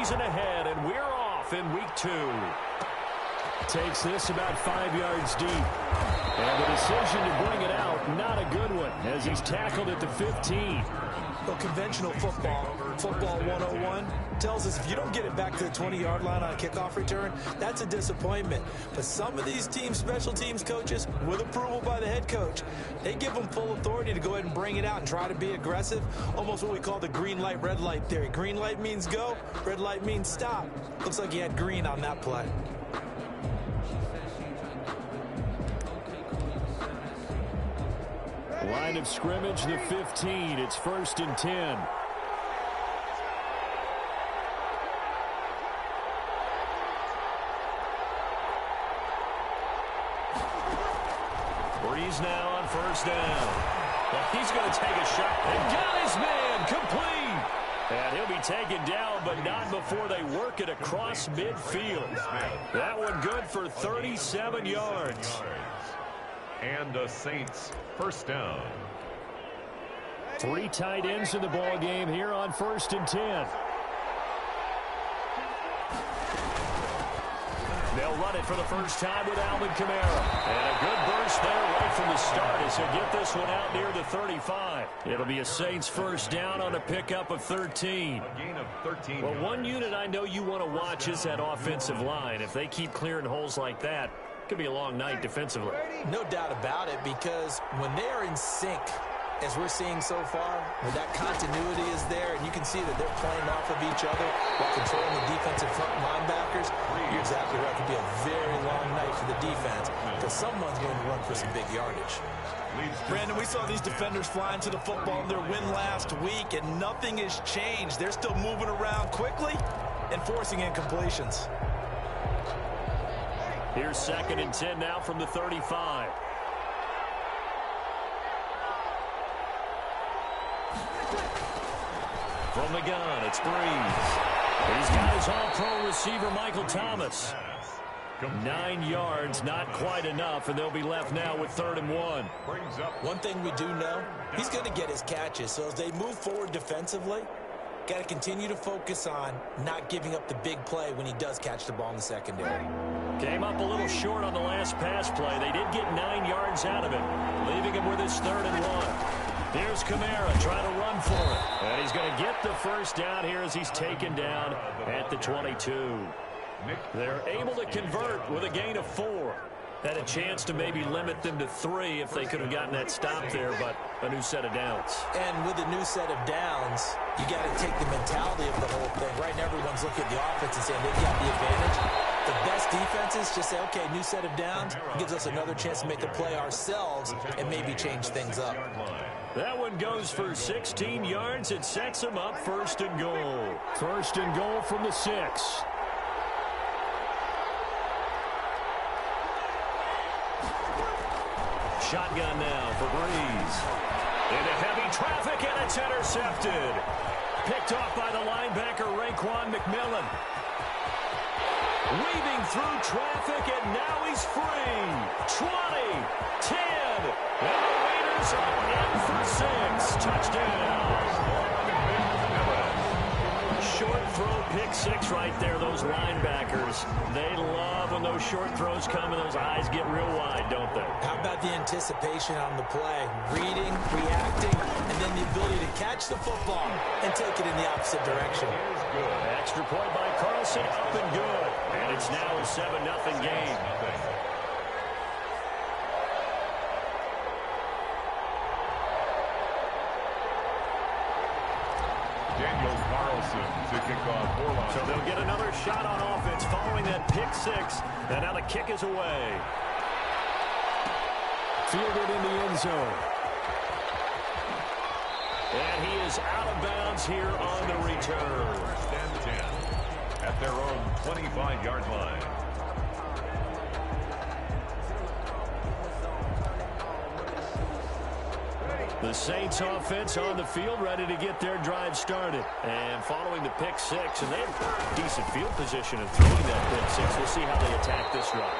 season ahead, and we're off in week 2. Takes this about 5 yards deep. And the decision to bring it out, not a good one, as he's tackled at the 15. Well, conventional football 101, tells us if you don't get it back to the 20-yard line on a kickoff return, that's a disappointment. But some of these teams, special teams coaches, with approval by the head coach, they give them full authority to go ahead and bring it out and try to be aggressive, almost what we call the green light, red light theory. Green light means go, red light means stop. Looks like he had green on that play. Line of scrimmage, the 15. It's 1st and 10. Breeze now on 1st down. Well, he's going to take a shot and got his man complete. And he'll be taken down, but not before they work it across midfield. That one good for 37 yards. And the Saints, 1st down. 3 tight ends in the ball game here on 1st and 10. They'll run it for the first time with Alvin Kamara. And a good burst there right from the start as he'll get this one out near the 35. It'll be a Saints 1st down on a pickup of 13. A gain of 13. Well, one unit I know you want to watch is that offensive line. If they keep clearing holes like that, it could be a long night defensively. No doubt about it, because when they are in sync, as we're seeing so far, where that continuity is there, and you can see that they're playing off of each other while controlling the defensive front linebackers, you're exactly right. It could be a very long night for the defense, because someone's going to run for some big yardage. Brandon, we saw these defenders flying to the football in their win last week, and nothing has changed. They're still moving around quickly and forcing incompletions. Here's 2nd and 10 now from the 35. From the gun, it's Breeze. He's got his all-pro receiver, Michael Thomas. 9 yards, not quite enough, and they'll be left now with 3rd and 1. One thing we do know, he's going to get his catches. So as they move forward defensively, got to continue to focus on not giving up the big play when he does catch the ball in the secondary. Came up a little short on the last pass play. They did get 9 yards out of it, leaving him with his 3rd and 1. Here's Kamara trying to run for it. And he's going to get the 1st down here as he's taken down at the 22. They're able to convert with a gain of 4. Had a chance to maybe limit them to 3 if they could have gotten that stop there, but a new set of downs. And with a new set of downs, you got to take the mentality of the whole thing. Right now, everyone's looking at the offense and saying they've got the advantage. The best defenses just say, okay, new set of downs. It gives us another chance to make the play ourselves and maybe change things up. That one goes for 16 yards. It sets them up 1st and goal. 1st and goal from the 6. Shotgun now for Breeze. Into heavy traffic, and it's intercepted. Picked off by the linebacker, Raekwon McMillan. Weaving through traffic, and now he's free. 20, 10, and the Raiders are in for 6. Touchdown. Short throw, pick 6 right there. Those linebackers, they love when those short throws come and those eyes get real wide, don't they? How about the anticipation on the play? Reading, reacting, and then the ability to catch the football and take it in the opposite direction. Extra point by Carlson, up and good. And it's now a 7-0 game. Daniel Carlson to kick off for Los. So they'll get another shot on offense following that pick 6. And now the kick is away. Fielded in the end zone. And he is out of bounds here on the return. 1st and 10 at their own 25-yard line. The Saints offense on the field, ready to get their drive started. And following the pick 6, and they have decent field position of throwing that pick 6. We'll see how they attack this drive.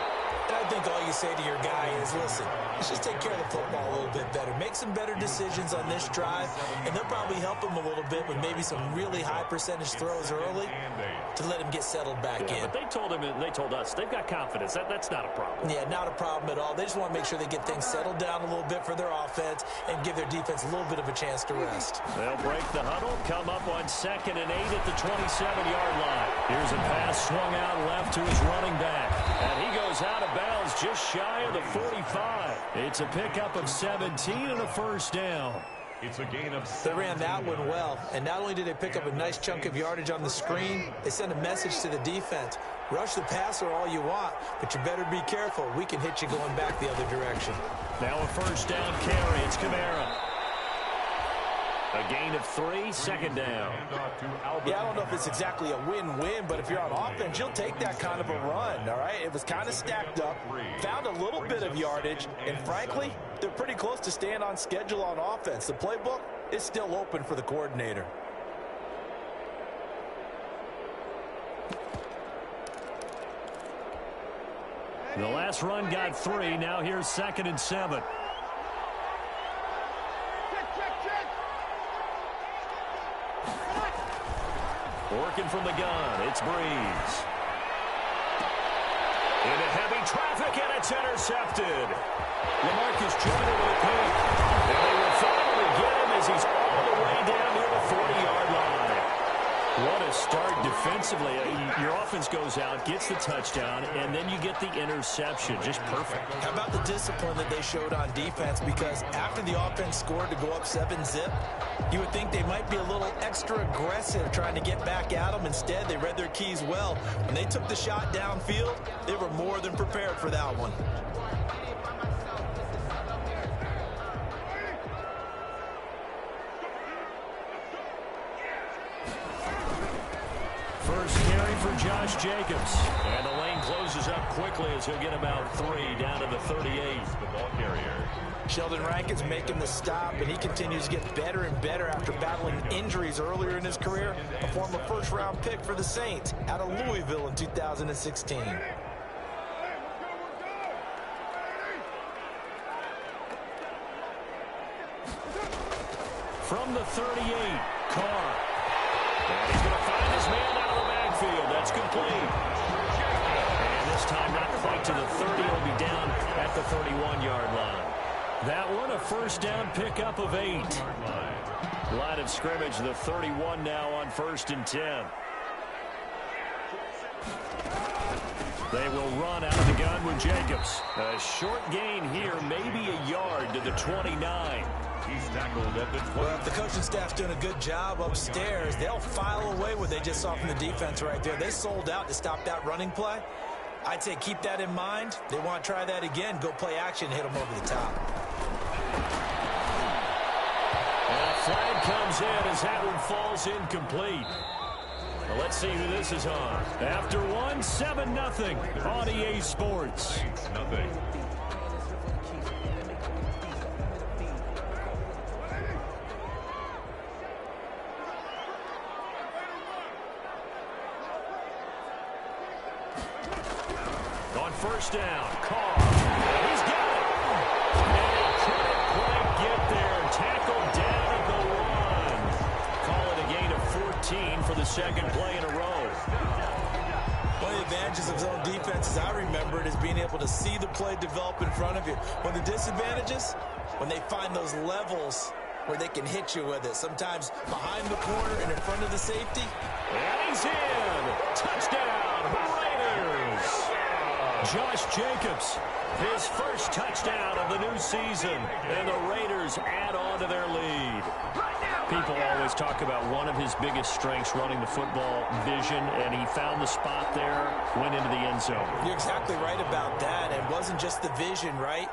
And I I think all you say to your guy is, listen, let's just take care of the football a little bit better. Make some better decisions on this drive, and they'll probably help him a little bit with maybe some really high percentage throws early to let him get settled back in. But they told us they've got confidence. That's not a problem. Yeah, not a problem at all. They just want to make sure they get things settled down a little bit for their offense and give their defense a little bit of a chance to rest. They'll break the huddle, come up on 2nd and 8 at the 27-yard line. Here's a pass swung out left to his running back. And he goes out of bounds just shy of the 45. It's a pickup of 17 and a first down. It's a gain of 7. They ran that one well, and not only did they pick up a nice chunk of yardage on the screen, they sent a message to the defense. Rush the passer all you want, but you better be careful. We can hit you going back the other direction. Now a first down carry. It's Kamara. A gain of 3, 2nd down. Yeah, I don't know if it's exactly a win-win, but if you're on offense, you'll take that kind of a run, all right? It was kind of stacked up, found a little bit of yardage, and frankly, they're pretty close to staying on schedule on offense. The playbook is still open for the coordinator. The last run got 3. Now here's 2nd and 7. Working from the gun, it's Breeze. Into heavy traffic, and it's intercepted. LaMarcus Joyner with a pick. And they will finally get him as he's all the way down near the 40-yard line. What a start defensively. Your offense goes out, gets the touchdown, and then you get the interception. Just perfect. How about the discipline that they showed on defense? Because after the offense scored to go up 7-zip, you would think they might be a little extra aggressive trying to get back at them. Instead, they read their keys well. When they took the shot downfield, they were more than prepared for that one. First carry for Josh Jacobs. And the lane closes up quickly as he'll get about 3 down to the 38. The ball carrier. Sheldon Rankin's making the stop, and he continues to get better and better after battling injuries earlier in his career. A former first-round pick for the Saints out of Louisville in 2016. From the 38, Carr. And he's going to find his man out of the backfield. That's complete. And this time not quite to the 30. He'll be down at the 31-yard line. That one a first down pickup of 8. Line of scrimmage, the 31 now on 1st and 10. They will run out of the gun with Jacobs. A short gain here, maybe a yard to the 29. He's tackled at the 20. Well, if the coaching staff's doing a good job upstairs, they'll file away what they just saw from the defense right there. They sold out to stop that running play. I'd say keep that in mind. They want to try that again. Go play action, hit them over the top. And a flag comes in as that one falls incomplete. Well, let's see who this is on. After one, 7-0 on EA Sports. Nothing. On first down, Carr. He's got it. And he couldn't quite get there. Tackled down at the 1. Call it a gain of 14 for the second play in a row. One of the advantages of zone defense, as I remember it, is being able to see the play develop in front of you. One of the disadvantages, when they find those levels where they can hit you with it. Sometimes behind the corner and in front of the safety. And he's in. Touchdown, Raiders. Josh Jacobs, his first touchdown of the new season. And the Raiders add on to their lead. People always talk about one of his biggest strengths, running the football, vision, and he found the spot there, went into the end zone. You're exactly right about that. It wasn't just the vision, right?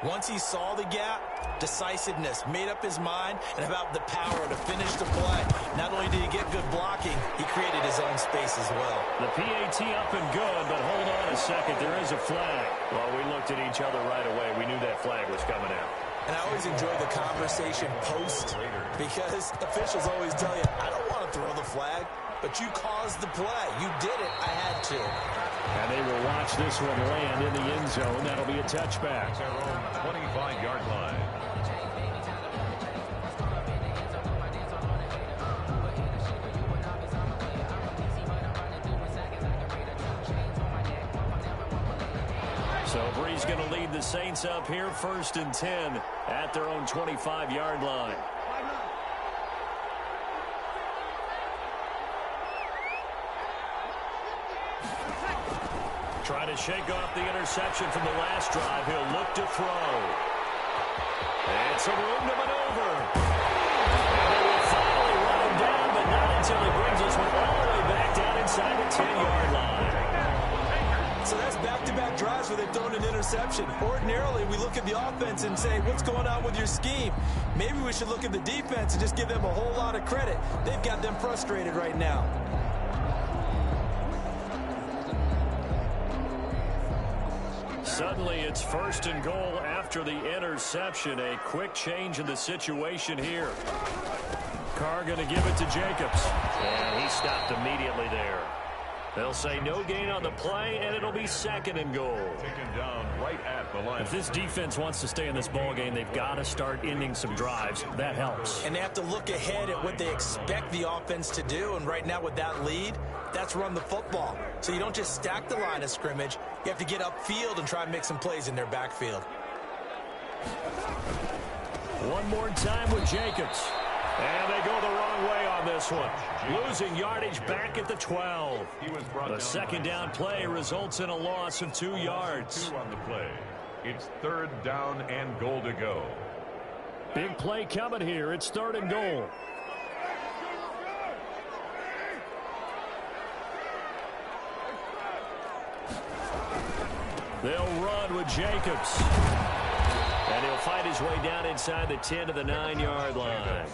Once he saw the gap, decisiveness, made up his mind, and about the power to finish the play. Not only did he get good blocking, he created his own space as well. The PAT up and good, but hold on a second. There is a flag. Well, we looked at each other right away. We knew that flag was coming out. And I always enjoy the conversation post because officials always tell you, I don't want to throw the flag, but you caused the play. You did it. I had to. And they will watch this one land in the end zone. That'll be a touchback. Their own 25-yard line. So Bree's going to lead the Saints up here, 1st and 10 at their own 25-yard line. Trying to shake off the interception from the last drive. He'll look to throw. And some room to maneuver. And they will finally run him down, but not until he brings us all the way back down inside the 10-yard line. So that's back-to-back drives where they've thrown an interception. Ordinarily, we look at the offense and say, what's going on with your scheme? Maybe we should look at the defense and just give them a whole lot of credit. They've got them frustrated right now. Suddenly, it's 1st and goal after the interception. A quick change in the situation here. Carr going to give it to Jacobs. And he stopped immediately there. They'll say no gain on the play, and it'll be 2nd and goal. Taken down right at the line. If this defense wants to stay in this ball game, they've got to start ending some drives. That helps. And they have to look ahead at what they expect the offense to do. And right now with that lead, that's run the football. So you don't just stack the line of scrimmage. You have to get upfield and try and make some plays in their backfield. One more time with Jacobs. And they go the wrong way on this one. Losing yardage back at the 12. The second down play results in a loss of 2 yards. 2 on the play. It's 3rd down and goal to go. Big play coming here. It's 3rd and goal. They'll run with Jacobs. And he'll fight his way down inside the 10 to the 9-yard line.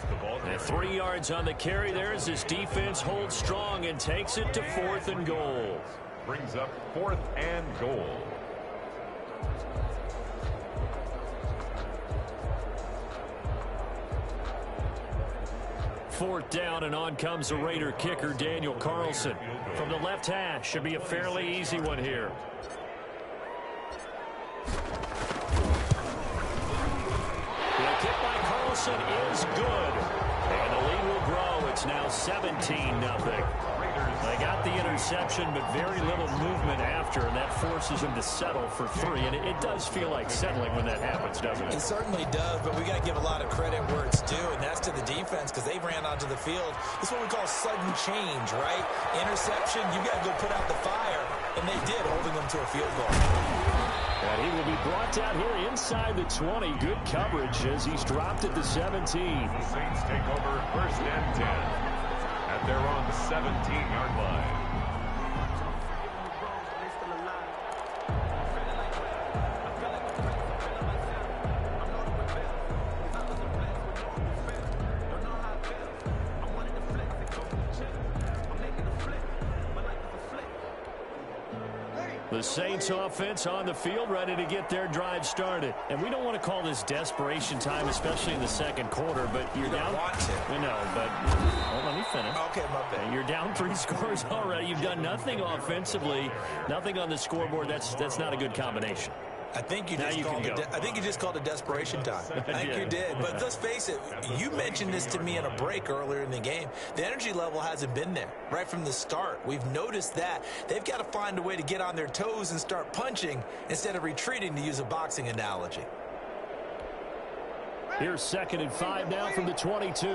And 3 yards on the carry there as his defense holds strong and takes it to 4th and goal. Brings up 4th and goal. Fourth down, and on comes the Raider kicker, Daniel Carlson. From the left hash, should be a fairly easy one here. The kick by Carlson is good. And the lead will grow. It's now 17-0. They got the interception, but very little movement after, and that forces them to settle for 3. And it does feel like settling when that happens, doesn't it? It certainly does, but we got to give a lot of credit where it's due, and that's to the defense because they ran onto the field. This is what we call sudden change, right? Interception, you got to go put out the fire, and they did, holding them to a field goal. And he will be brought down here inside the 20. Good coverage as he's dropped at the 17. The Saints take over 1st and 10 at their own 17-yard line. The Saints offense on the field, ready to get their drive started. And we don't want to call this desperation time, especially in the second quarter, but you're down. We know, but well, let me finish. Okay, my bad. You're down 3 scores already. You've done nothing offensively, nothing on the scoreboard. That's not a good combination. I think you just called it desperation time. I think you did. But let's face it, you mentioned this to me in a break earlier in the game. The energy level hasn't been there right from the start. We've noticed that. They've got to find a way to get on their toes and start punching instead of retreating, to use a boxing analogy. Here's 2nd and 5 now from the 22.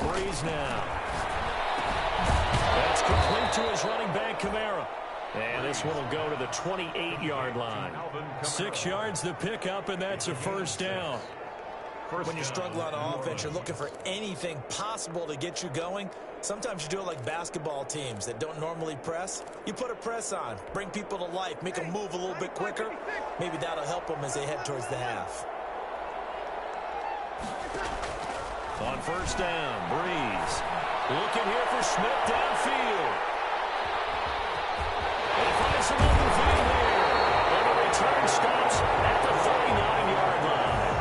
Breeze now. That's complete to his running back, Kamara. And this one will go to the 28-yard line. 6 yards the pickup, and that's a 1st down. When you struggle on offense, you're looking for anything possible to get you going. Sometimes you do it like basketball teams that don't normally press. You put a press on, bring people to life, make them move a little bit quicker. Maybe that'll help them as they head towards the half. On 1st down, Breeze. Looking here for Smith downfield. They find some open field here. And the return stops at the 39-yard line.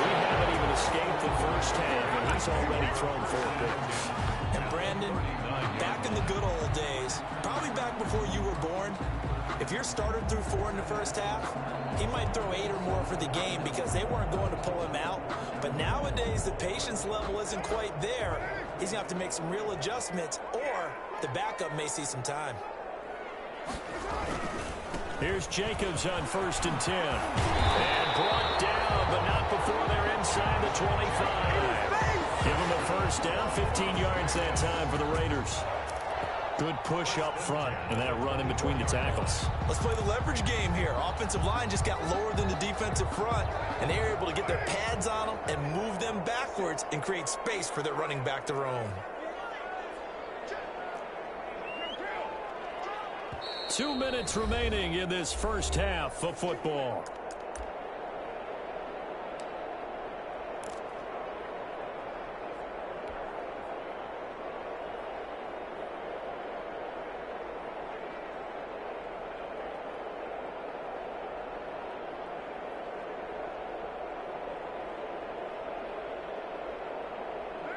We haven't even escaped the first half, and he's already thrown 4 picks. And Brandon, back in the good old days, probably back before you were born, if your starter threw 4 in the first half, he might throw 8 or more for the game because they weren't going to pull him out. But nowadays, the patience level isn't quite there. He's going to have to make some real adjustments, or the backup may see some time. Here's Jacobs on 1st and 10. And brought down, but not before they're inside the 25. Give him a first down, 15 yards that time for the Raiders. Good push up front, and that run in between the tackles. Let's play the leverage game here. Offensive line just got lower than the defensive front, and they were able to get their pads on them and move them backwards and create space for their running back to roam. 2 minutes remaining in this first half of football.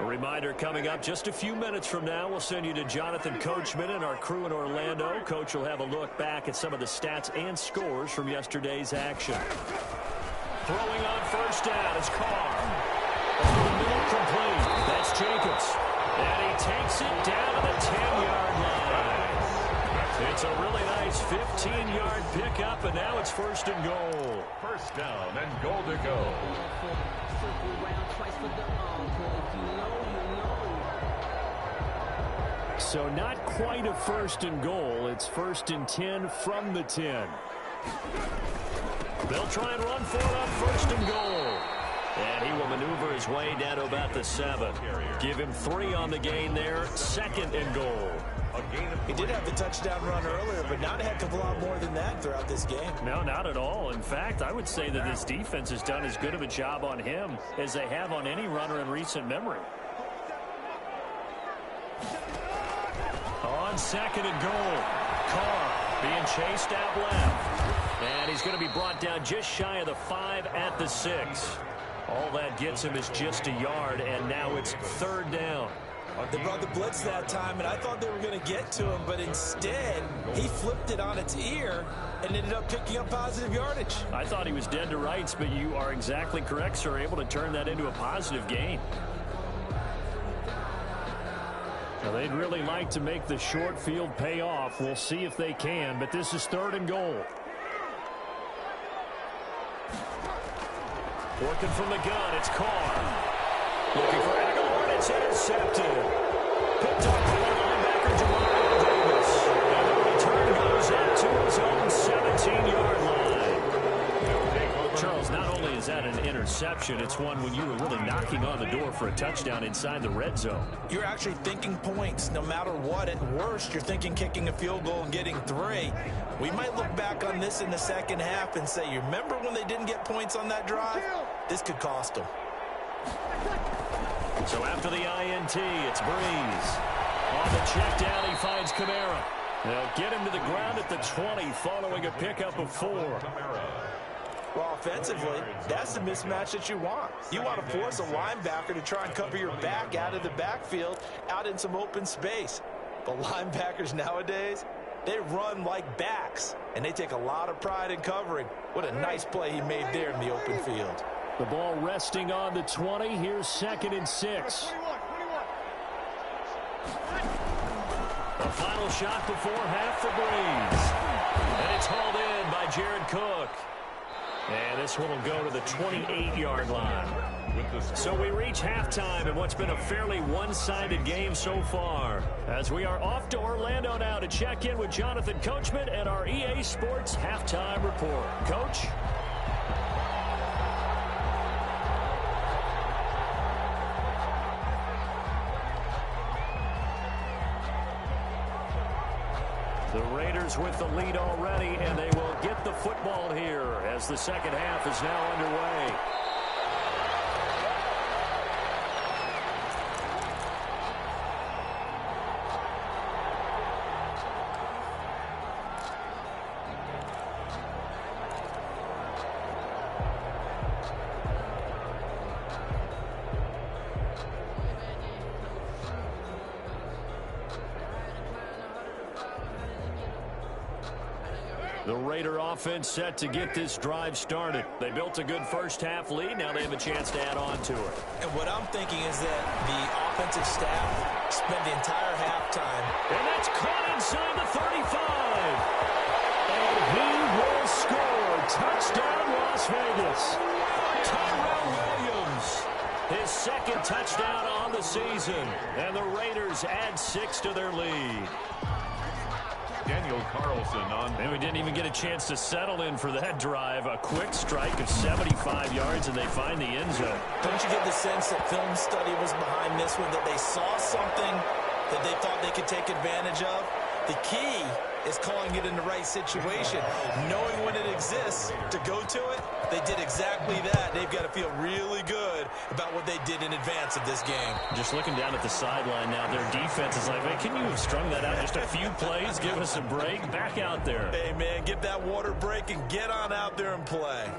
A reminder coming up just a few minutes from now, we'll send you to Jonathan Coachman and our crew in Orlando. Coach will have a look back at some of the stats and scores from yesterday's action. Throwing on first down is Carr. Over the middle, complete. That's Jacobs. And he takes it down to the 10-yard line. It's a really nice 15-yard pickup, and now it's 1st and goal. First down and goal to go. So not quite a 1st and goal. It's 1st and 10 from the 10. They'll try and run for it on 1st and goal. And he will maneuver his way down to about the 7. Give him 3 on the gain there. 2nd and goal. He did have the touchdown run earlier, but not a heck of a lot more than that throughout this game. No, not at all. In fact, I would say that this defense has done as good of a job on him as they have on any runner in recent memory. On 2nd and goal, Carr being chased out left. And he's going to be brought down just shy of the 5 at the 6. All that gets him is just a yard, and now it's 3rd down. They brought the blitz that time, and I thought they were going to get to him, but instead, he flipped it on its ear and ended up picking up positive yardage. I thought he was dead to rights, but you are exactly correct, sir. Able to turn that into a positive gain. Now, they'd really like to make the short field pay off. We'll see if they can, but this is 3rd and goal. Working from the gun, it's Carr. Looking for Aguilar, and it's intercepted. Picked up by the linebacker, Jamal Davis. And the return goes up to his own 17-yard line. Charles, not only is that an interception, it's one when you were really knocking on the door for a touchdown inside the red zone. You're actually thinking points no matter what. At worst, you're thinking kicking a field goal and getting 3. We might look back on this in the second half and say, you remember when they didn't get points on that drive? This could cost them. So after the INT, it's Breeze. On the check down, he finds Kamara. They'll get him to the ground at the 20 following a pickup of 4. Well, offensively, that's the mismatch that you want. You want to force a linebacker to try and cover your back out of the backfield, out in some open space. But linebackers nowadays, they run like backs, and they take a lot of pride in covering. What a nice play he made there in the open field. The ball resting on the 20. Here's 2nd and 6. The final shot before half for Breeze. And it's hauled in by Jared Cook. And this one will go to the 28-yard line. So we reach halftime in what's been a fairly one-sided game so far. As we are off to Orlando now to check in with Jonathan Coachman and our EA Sports Halftime Report. Coach? The Raiders with the lead already, and they will get the football here as the second half is now underway. The Raider offense set to get this drive started. They built a good first-half lead. Now they have a chance to add on to it. And what I'm thinking is that the offensive staff spent the entire halftime. And that's caught inside the 35. And he will score. Touchdown, Las Vegas. Tyrell Williams, his second touchdown on the season. And the Raiders add 6 to their lead. Daniel Carlson on. And we didn't even get a chance to settle in for that drive. A quick strike of 75 yards, and they find the end zone. Don't you get the sense that film study was behind this one, that they saw something that they thought they could take advantage of? The key is calling it in the right situation, knowing when it exists to go to it. They did exactly that. They've got to feel really good about what they did in advance of this game. Just looking down at the sideline now, their defense is like, hey, can you have strung that out just a few plays? Give us a break. Back out there. Hey, man, get that water break and get on out there and play.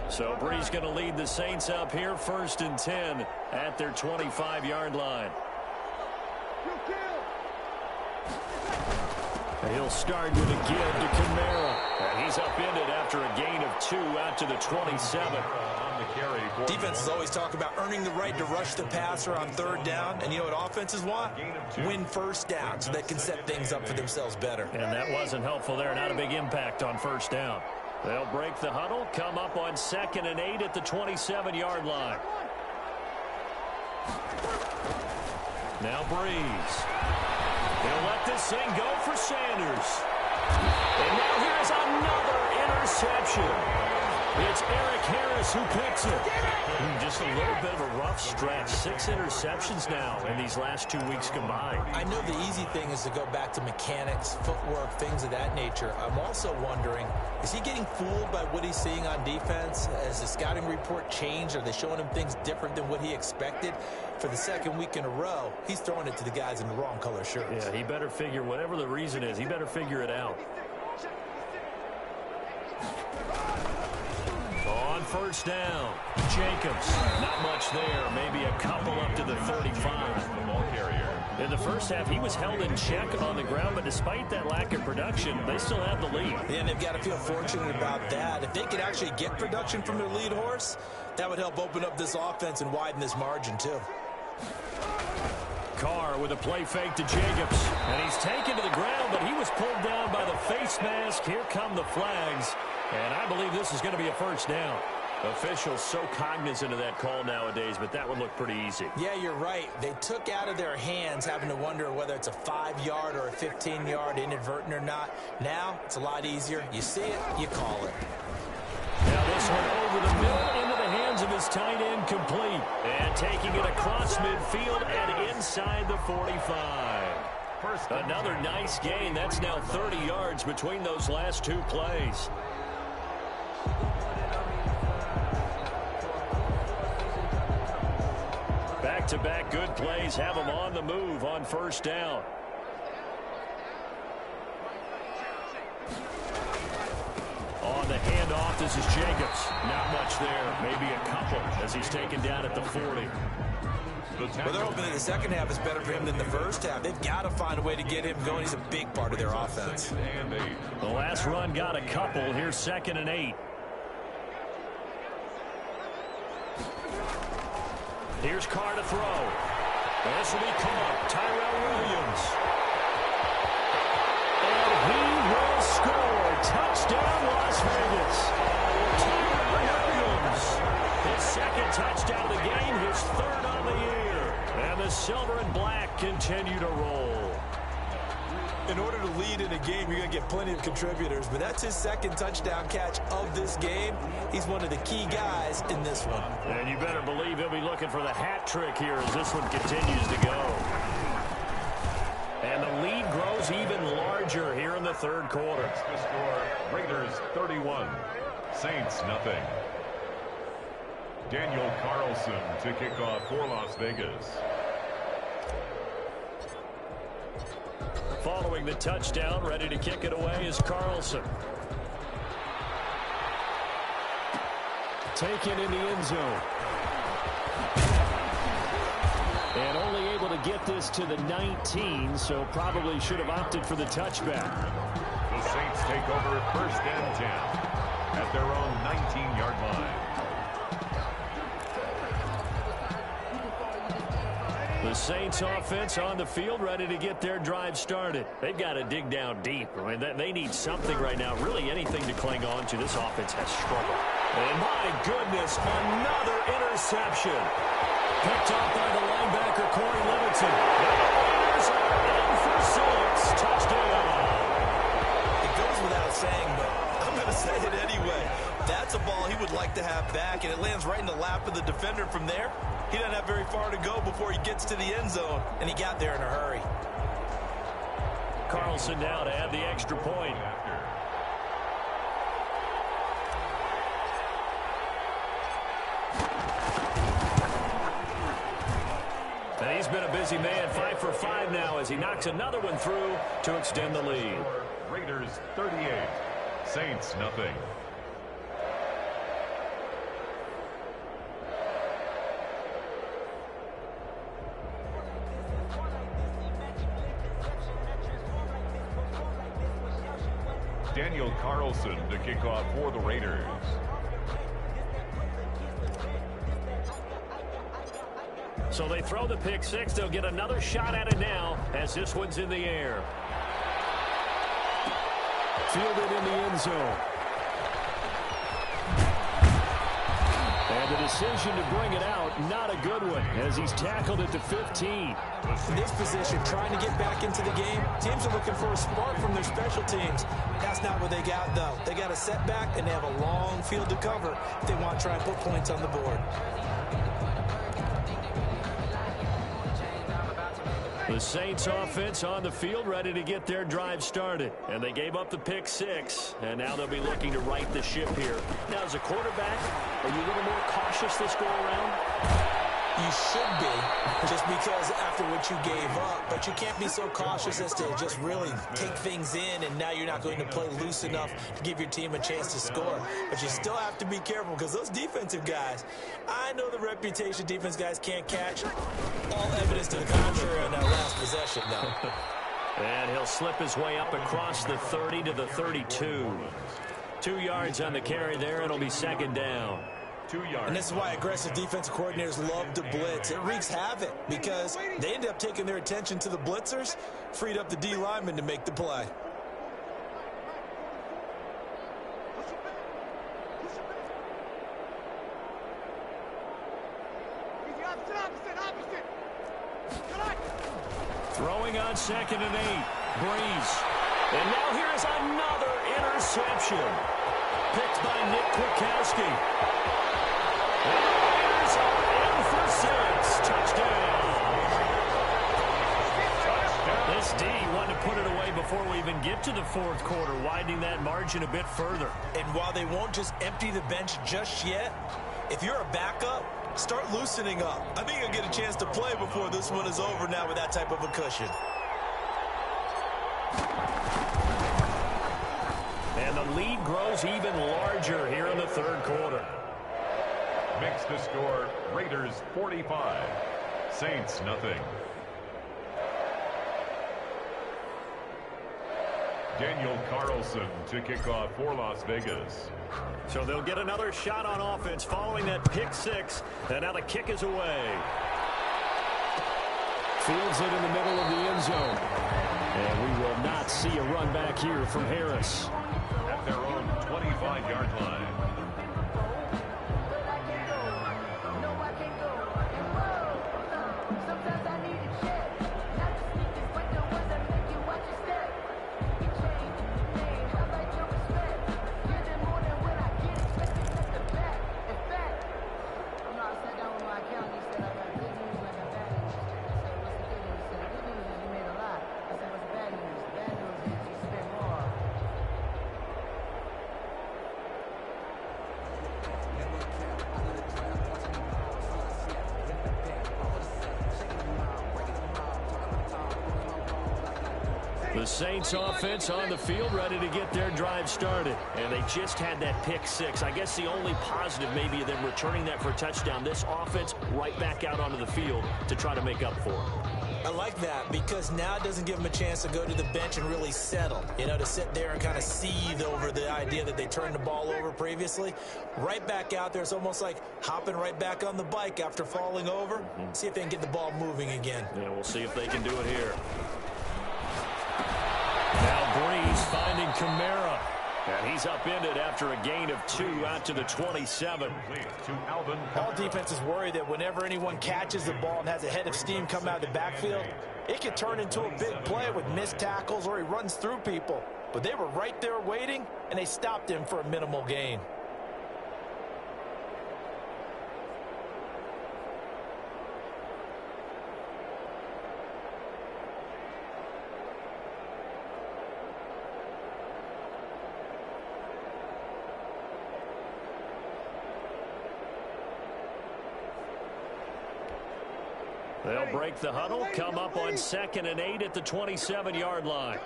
So Bree's going to lead the Saints up here, 1st and 10 at their 25-yard line. He'll start with a give to Kamara. And he's upended after a gain of 2 out to the 27. Defenses always talk about earning the right to rush the passer on 3rd down. And you know what offenses want? Win 1st down so they can set things up for themselves better. And that wasn't helpful there. Not a big impact on 1st down. They'll break the huddle, come up on 2nd and 8 at the 27-yard line. Now Breeze. He'll let this thing go for Sanders. And now here's another interception. It's Eric Harris who picks it. Just a little bit of a rough stretch. 6 interceptions now in these last 2 weeks combined. I know the easy thing is to go back to mechanics, footwork, things of that nature. I'm also wondering, is he getting fooled by what he's seeing on defense? Has the scouting report changed? Are they showing him things different than what he expected? For the 2nd week in a row, he's throwing it to the guys in the wrong color shirts. Yeah, he better figure, whatever the reason is, he better figure it out. On 1st down, Jacobs. Not much there. Maybe a couple up to the 35. The ball carrier. In the first half, he was held in check on the ground, but despite that lack of production, they still have the lead. And they've got to feel fortunate about that. If they could actually get production from their lead horse, that would help open up this offense and widen this margin, too. Carr with a play fake to Jacobs. And he's taken to the ground, but he was pulled down by the face mask. Here come the flags. And I believe this is going to be a 1st down. Officials so cognizant of that call nowadays, but that would look pretty easy. Yeah, you're right. They took out of their hands having to wonder whether it's a 5-yard or a 15-yard inadvertent or not. Now, it's a lot easier. You see it, you call it. Now this one over the middle into the hands of his tight end, complete. And taking it across midfield and inside the 45. Another nice gain. That's now 30 yards between those last 2 plays. Back-to-back good plays have them on the move on 1st down. On the handoff, this is Jacobs. Not much there. Maybe a couple as he's taken down at the 40. Well, they're hoping that the 2nd half is better for him than the 1st half. They've got to find a way to get him going. He's a big part of their offense. The last run got a couple. Here's 2nd and 8. Here's Carr to throw. This will be caught. Tyrell Williams. And he will score. Touchdown, Las Vegas. Tyrell Williams. His 2nd touchdown of the game. His 3rd on the year. And the silver and black continue to roll. In order to lead in a game, you're going to get plenty of contributors, but that's his 2nd touchdown catch of this game. He's one of the key guys in this one. And you better believe he'll be looking for the hat trick here as this one continues to go. And the lead grows even larger here in the 3rd quarter. The score, Raiders 31, Saints nothing. Daniel Carlson to kick off for Las Vegas. Following the touchdown, ready to kick it away is Carlson. Taken in the end zone. And only able to get this to the 19, so probably should have opted for the touchback. The Saints take over 1st and 10 at their own 19-yard line. The Saints offense on the field, ready to get their drive started. They've got to dig down deep. I mean, they need something right now, really anything to cling on to. This offense has struggled. And my goodness, another interception. Picked off by the linebacker, Corey Littleton. Raiders are in for 6. Touchdown. It goes without saying, but I'm going to say it anyway. That's a ball he would like to have back, and it lands right in the lap of the defender from there. He doesn't have very far to go before he gets to the end zone, and he got there in a hurry. Carlson now to add the extra point. And he's been a busy man, 5 for 5 now as he knocks another one through to extend the lead. Raiders 38, Saints nothing. Daniel Carlson to kick off for the Raiders. So they throw the pick six. They'll get another shot at it now as this one's in the air. Fielded in the end zone. And the decision to bring it out, not a good one, as he's tackled it to 15. In this position, trying to get back into the game, teams are looking for a spark from their special teams. That's not what they got, though. They got a setback, and they have a long field to cover if they want to try and put points on the board. The Saints offense on the field, ready to get their drive started. And they gave up the pick six, and now they'll be looking to right the ship here. Now, as a quarterback, are you a little more cautious this go around? You should be, just because after what you gave up. But you can't be so cautious as to just really take things in, and now you're not going to play loose enough to give your team a chance to score. But you still have to be careful, because those defensive guys, I know the reputation defense guys can't catch. All evidence to the contrary on that last possession, though. And he'll slip his way up across the 30 to the 32. 2 yards on the carry there. It'll be second down. 2 yards. And this is why aggressive defensive coordinators love to blitz. It wreaks havoc because they end up taking their attention to the blitzers, freed up the D lineman to make the play. Throwing on 2nd and 8. Breeze. And now here's another interception. Picked by Nick Kwiatkowski. And the Raiders are in for 6. Touchdown. This D wanted to put it away before we even get to the fourth quarter, widening that margin a bit further. And while they won't just empty the bench just yet, if you're a backup, start loosening up. I think you'll get a chance to play before this one is over now with that type of a cushion. And the lead grows even larger here in the third quarter. Makes the score Raiders 45, Saints nothing. Daniel Carlson to kick off for Las Vegas. So they'll get another shot on offense following that pick six. And now the kick is away. Fields it in the middle of the end zone. And we will not see a run back here from Harris. At their own 25-yard line. The Saints offense on the field, ready to get their drive started. And they just had that pick six. I guess the only positive maybe of them returning that for a touchdown. This offense right back out onto the field to try to make up for it. I like that because now it doesn't give them a chance to go to the bench and really settle. You know, to sit there and kind of seethe over the idea that they turned the ball over previously. Right back out there, it's almost like hopping right back on the bike after falling over. See if they can get the ball moving again. Yeah, we'll see if they can do it here. Now Breeze finding Kamara. And he's upended after a gain of 2 out to the 27. All defenses worry that whenever anyone catches the ball and has a head of steam come out of the backfield, it could turn into a big play with missed tackles or he runs through people. But they were right there waiting, and they stopped him for a minimal gain. They'll break the huddle, come up on 2nd and 8 at the 27-yard line.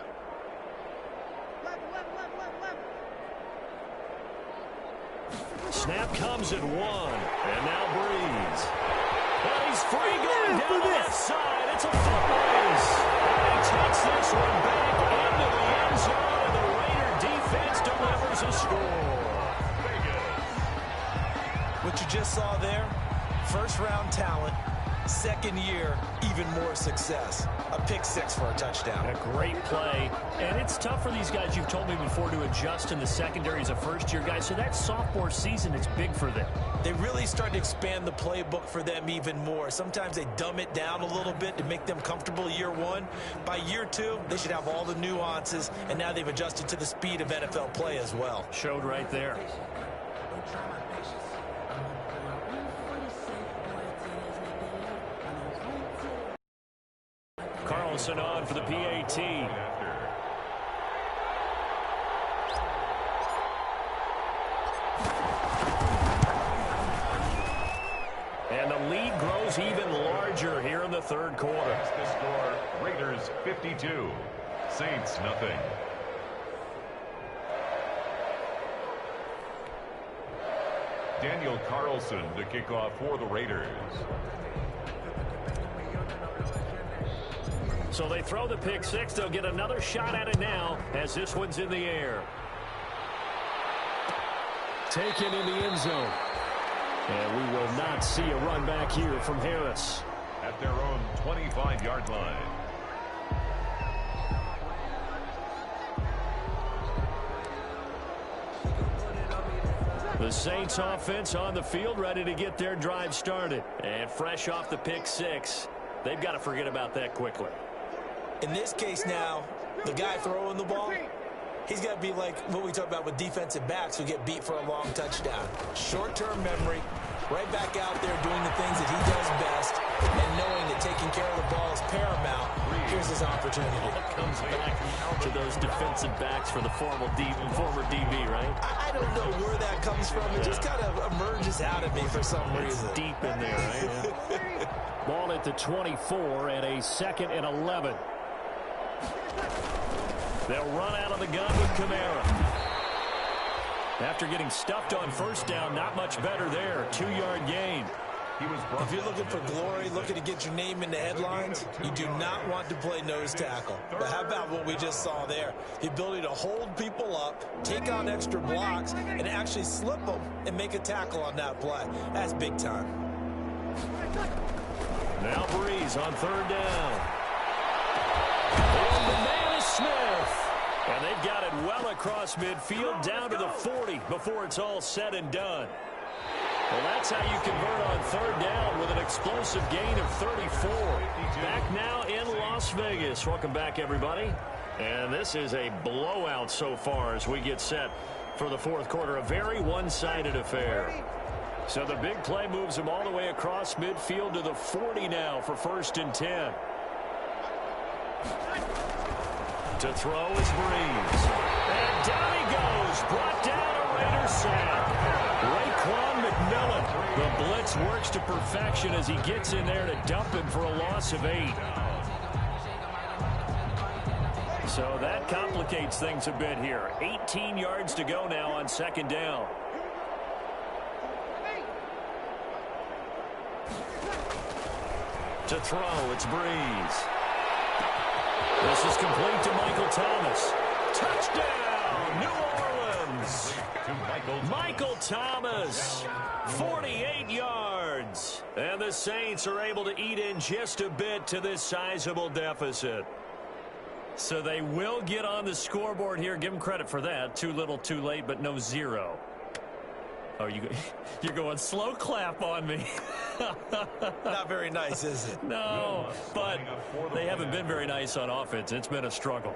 Snap comes at 1, and now Breeze. And he's free going down the left side. It's a foot race. And he takes this one back into the end zone, and the Raider defense delivers a score. What you just saw there, first-round talent. Second year, even more success. A pick six for a touchdown. A great play. And it's tough for these guys, you've told me before, to adjust in the secondary as a first-year guy. So that sophomore season, it's big for them. They really start to expand the playbook for them even more. Sometimes they dumb it down a little bit to make them comfortable year one. By year two, they should have all the nuances, and now they've adjusted to the speed of NFL play as well. Showed right there. Carlson on for the PAT. And the lead grows even larger here in the third quarter. That's the score. Raiders 52, Saints nothing. Daniel Carlson to kick off for the Raiders. So they throw the pick six. They'll get another shot at it now as this one's in the air. Taken in the end zone. And we will not see a run back here from Harris. At their own 25-yard line. The Saints offense on the field, ready to get their drive started. And fresh off the pick six, they've got to forget about that quickly. In this case now, the guy throwing the ball, he's got to be like what we talk about with defensive backs who get beat for a long touchdown. Short-term memory, right back out there doing the things that he does best, and knowing that taking care of the ball is paramount. Here's his opportunity. It comes back to those defensive backs for the former DB, right? I don't know where that comes from. It just kind of emerges out of me for some reason. It's deep in there, right? Ball at the 24 and a 2nd and 11. They'll run out of the gun with Kamara. After getting stuffed on first down, not much better there. 2-yard gain. If you're looking for glory, looking to get your name in the headlines, you do not want to play nose tackle. But how about what we just saw there? The ability to hold people up, take out extra blocks, and actually slip them and make a tackle on that play. That's big time. Now Breeze on 3rd down. And the man is Smith. And they've got it well across midfield down to the 40 before it's all said and done. Well, that's how you convert on 3rd down with an explosive gain of 34. Back now in Las Vegas. Welcome back, everybody. And this is a blowout so far as we get set for the 4th quarter. A very one-sided affair. So the big play moves them all the way across midfield to the 40 now for 1st and 10. To throw is Breeze. And down he goes. Brought down a Raider sack. Raekwon McMillan. The blitz works to perfection as he gets in there to dump him for a loss of 8. So that complicates things a bit here. 18 yards to go now on second down. To throw, it's Breeze. This is complete to Michael Thomas. Touchdown, New Orleans. Michael Thomas, 48 yards. And the Saints are able to eat in just a bit to this sizable deficit. So they will get on the scoreboard here. Give them credit for that. Too little, too late, but no zero. Oh, you're going slow clap on me. Not very nice, is it? No, but they haven't been very nice on offense. It's been a struggle.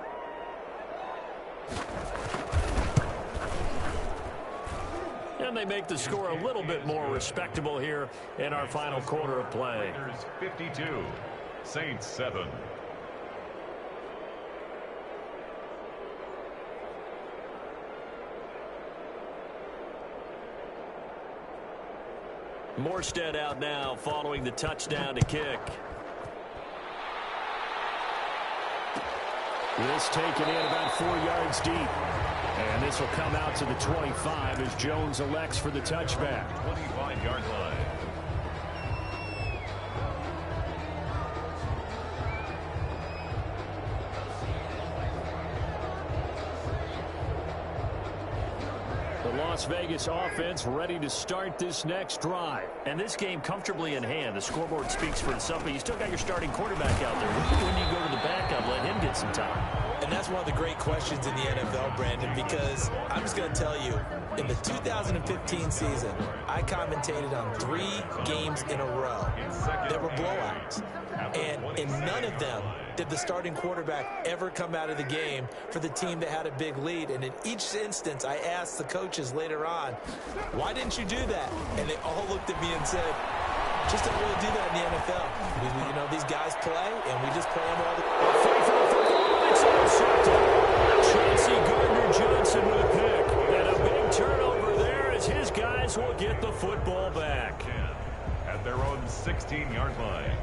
And they make the score a little bit more respectable here in our final quarter of play. 52, Saints 7. Morstead out now following the touchdown to kick. This taken in about 4 yards deep. And this will come out to the 25 as Jones elects for the touchback. 25-yard line. The Las Vegas offense ready to start this next drive. And this game comfortably in hand. The scoreboard speaks for itself, but you still got your starting quarterback out there. When do you go to the backup, let him get some time? And that's one of the great questions in the NFL, Brandon, because I'm just going to tell you, in the 2015 season, I commentated on 3 games in a row that were blowouts. And in none of them did the starting quarterback ever come out of the game for the team that had a big lead. And in each instance, I asked the coaches later on, why didn't you do that? And they all looked at me and said, just don't really do that in the NFL. You know, these guys play, and we just play them all the time. It's intercepted. Chauncey Gardner-Johnson with a pick. And a big turnover there as his guys will get the football back. At their own 16-yard line.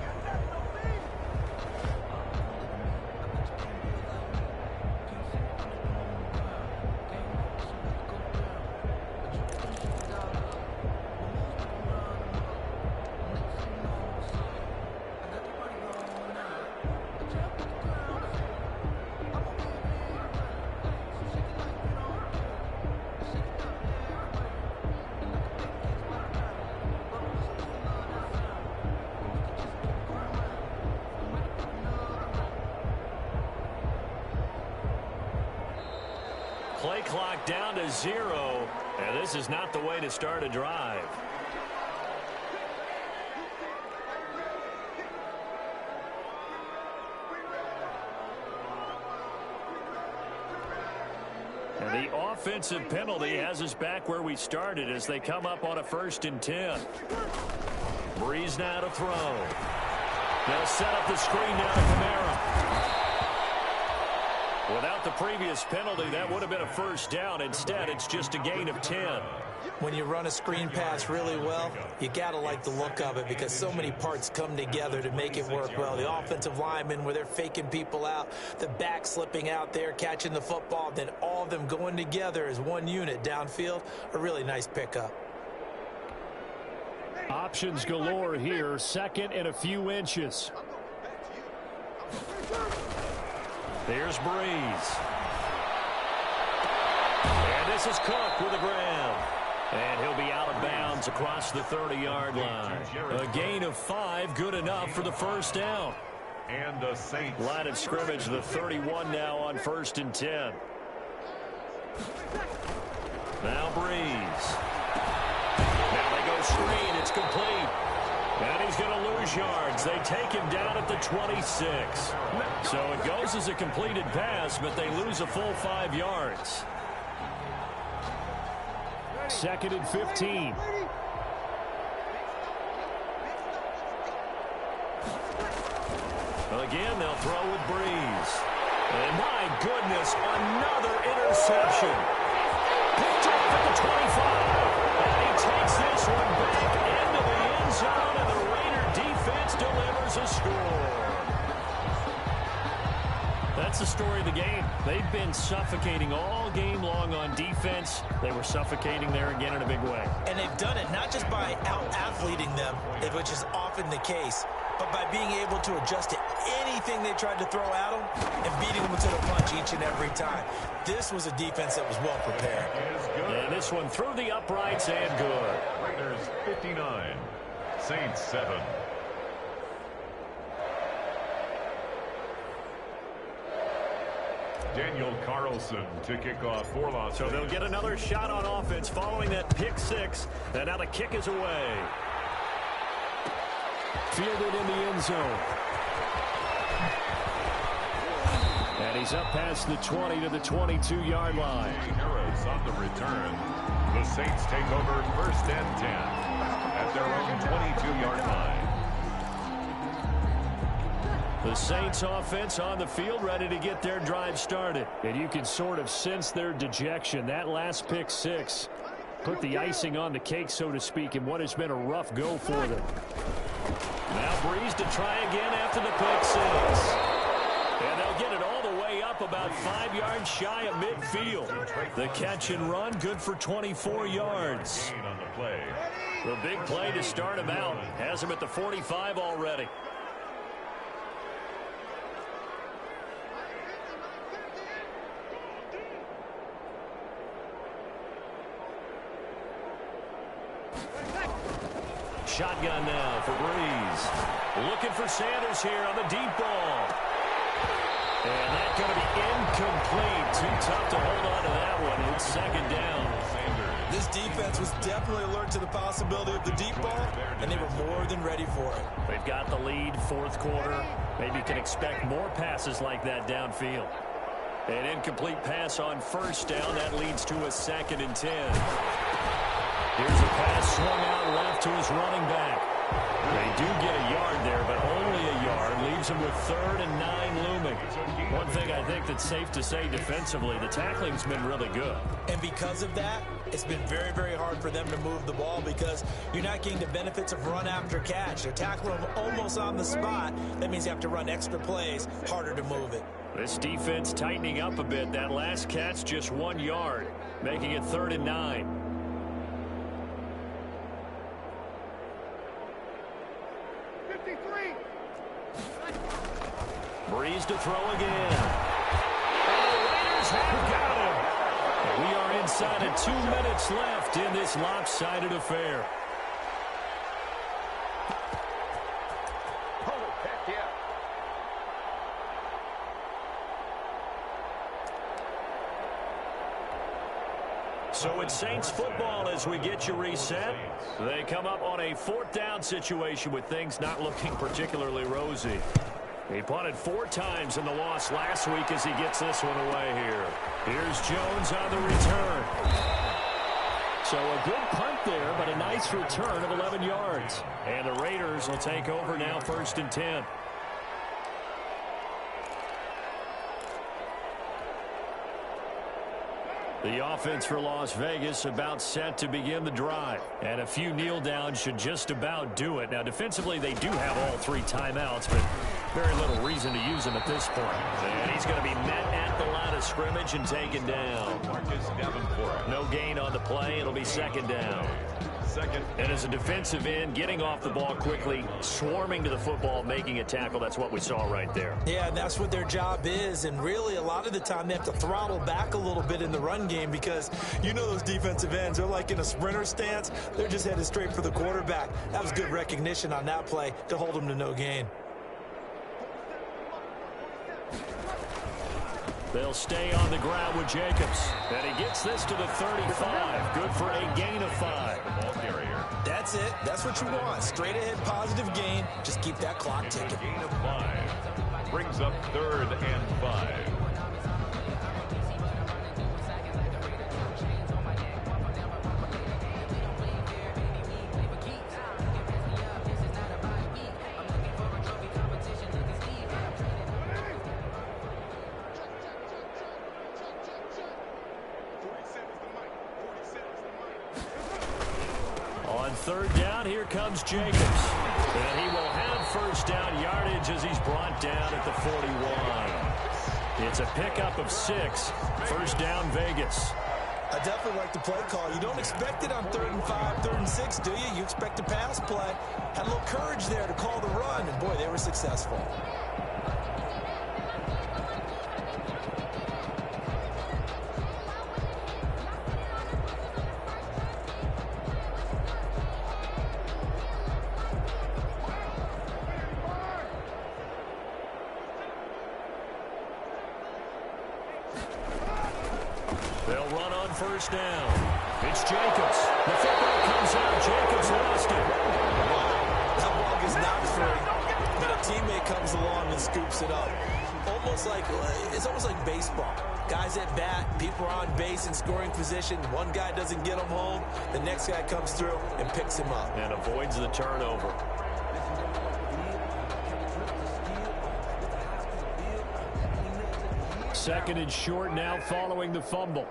Play clock down to 0, and this is not the way to start a drive. And the offensive penalty has us back where we started as they come up on a 1st and 10. Breeze now to throw. They'll set up the screen now to Kamara. Without the previous penalty, that would have been a 1st down. Instead, it's just a gain of 10. When you run a screen pass really well, you got to like the look of it because so many parts come together to make it work well. The offensive linemen, where they're faking people out, the back slipping out there, catching the football, then all of them going together as one unit downfield, a really nice pickup. Options galore here, 2nd and a few inches. There's Breeze. And this is Cook with a grab. And he'll be out of bounds across the 30-yard line. A gain of 5, good enough for the 1st down. And the Saints. Line of scrimmage, the 31 now on 1st and 10. Now Breeze. Now they go screen, it's complete. And he's going to lose yards. They take him down at the 26. So it goes as a completed pass, but they lose a full 5 yards. 2nd and 15. Again, they'll throw with Breeze. And my goodness, another interception. Picked off at the 25. And he takes this one back into the end zone, and the Raider defense delivers a score. That's the story of the game. They've been suffocating all game long on defense. They were suffocating there again in a big way. And they've done it not just by out-athleting them, which is often the case, but by being able to adjust to anything they tried to throw at them and beating them to the punch each and every time. This was a defense that was well prepared. And this one through the uprights and good. Raiders 59, Saints 7. Daniel Carlson to kick off for Los So they'll get another shot on offense following that pick six. And now the kick is away. Fielded in the end zone. And he's up past the 20 to the 22-yard line. Harris on the return. The Saints take over 1st and 10 at their own 22-yard line. The Saints offense on the field ready to get their drive started. And you can sort of sense their dejection. That last pick six put the icing on the cake, so to speak, in what has been a rough go for them. Now Breeze to try again after the pick six. And they'll get it all the way up about 5 yards shy of midfield. The catch and run good for 24 yards. On the play. The big play to start him out. Has him at the 45 already. Shotgun now for Breeze. Looking for Sanders here on the deep ball. And that's going to be incomplete. Too tough to hold on to that one. It's second down. This defense was definitely alert to the possibility of the deep ball, and they were more than ready for it. They've got the lead, fourth quarter. Maybe you can expect more passes like that downfield. An incomplete pass on first down. That leads to a 2nd and 10. Here's a pass swung out left to his running back. They do get a yard there, but only a yard. Leaves him with 3rd and 9 looming. One thing I think that's safe to say defensively, the tackling's been really good. And because of that, it's been very, very hard for them to move the ball because you're not getting the benefits of run after catch. They're tackling them almost on the spot. That means you have to run extra plays, harder to move it. This defense tightening up a bit. That last catch just 1 yard, making it 3rd and 9. Breeze to throw again. And the Raiders have got him. And we are inside of 2 minutes left in this lopsided affair. Oh, heck yeah. So it's Saints football as we get you reset. They come up on a 4th down situation with things not looking particularly rosy. He punted 4 times in the loss last week as he gets this one away here. Here's Jones on the return. So a good punt there, but a nice return of 11 yards. And the Raiders will take over now 1st and 10. The offense for Las Vegas about set to begin the drive. And a few kneel downs should just about do it. Now, defensively, they do have all 3 timeouts, but very little reason to use them at this point. And he's going to be met at the line of scrimmage and taken down. Marcus Davenport. No gain on the play. It'll be 2nd down. And as a defensive end, getting off the ball quickly, swarming to the football, making a tackle, that's what we saw right there. Yeah, and that's what their job is, and really a lot of the time they have to throttle back a little bit in the run game because you know those defensive ends, they're like in a sprinter stance. They're just headed straight for the quarterback. That was good recognition on that play to hold them to no gain. They'll stay on the ground with Jacobs. And he gets this to the 35. Good for a gain of 5. Ball carrier. That's it. That's what you want. Straight ahead positive gain. Just keep that clock ticking. Gain of 5. Brings up 3rd and 5. On 3rd down, here comes Jacobs. And he will have 1st down yardage as he's brought down at the 41. It's a pickup of 6. First down, Vegas. I definitely like the play call. You don't expect it on 3rd and 5, 3rd and 6, do you? You expect a pass play. Had a little courage there to call the run, and boy, they were successful. They'll run on first down. It's Jacobs. The football comes out. Jacobs lost it. That ball is not free, but a teammate comes along and scoops it up. It's almost like baseball. Guys at bat, people are on base in scoring position. One guy doesn't get him home. The next guy comes through and picks him up. And avoids the turnover. Second and short now following the fumble.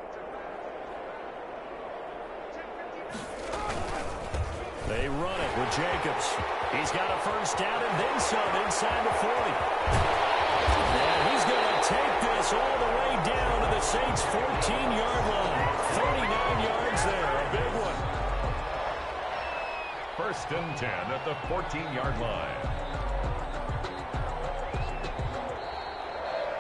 They run it with Jacobs. He's got a first down and then some inside the 40. And he's going to take this all the way down to the Saints' 14-yard line. 39 yards there, a big one. First and 10 at the 14-yard line.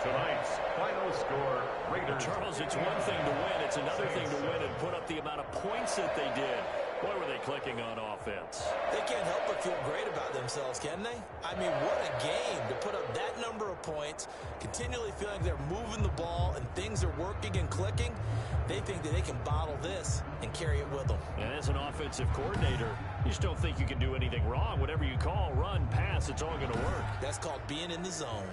Tonight's final score, Raiders. Charles, it's one thing to win. It's another thing to win and put up the amount of points that they did. Boy, were they clicking on offense. They can't help but feel great about themselves, can they? I mean, what a game to put up that number of points, continually feeling they're moving the ball and things are working and clicking. They think that they can bottle this and carry it with them. And as an offensive coordinator, you just don't think you can do anything wrong. Whatever you call, run, pass, it's all going to work. That's called being in the zone.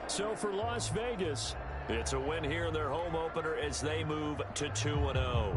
So for Las Vegas, it's a win here in their home opener as they move to 2-0.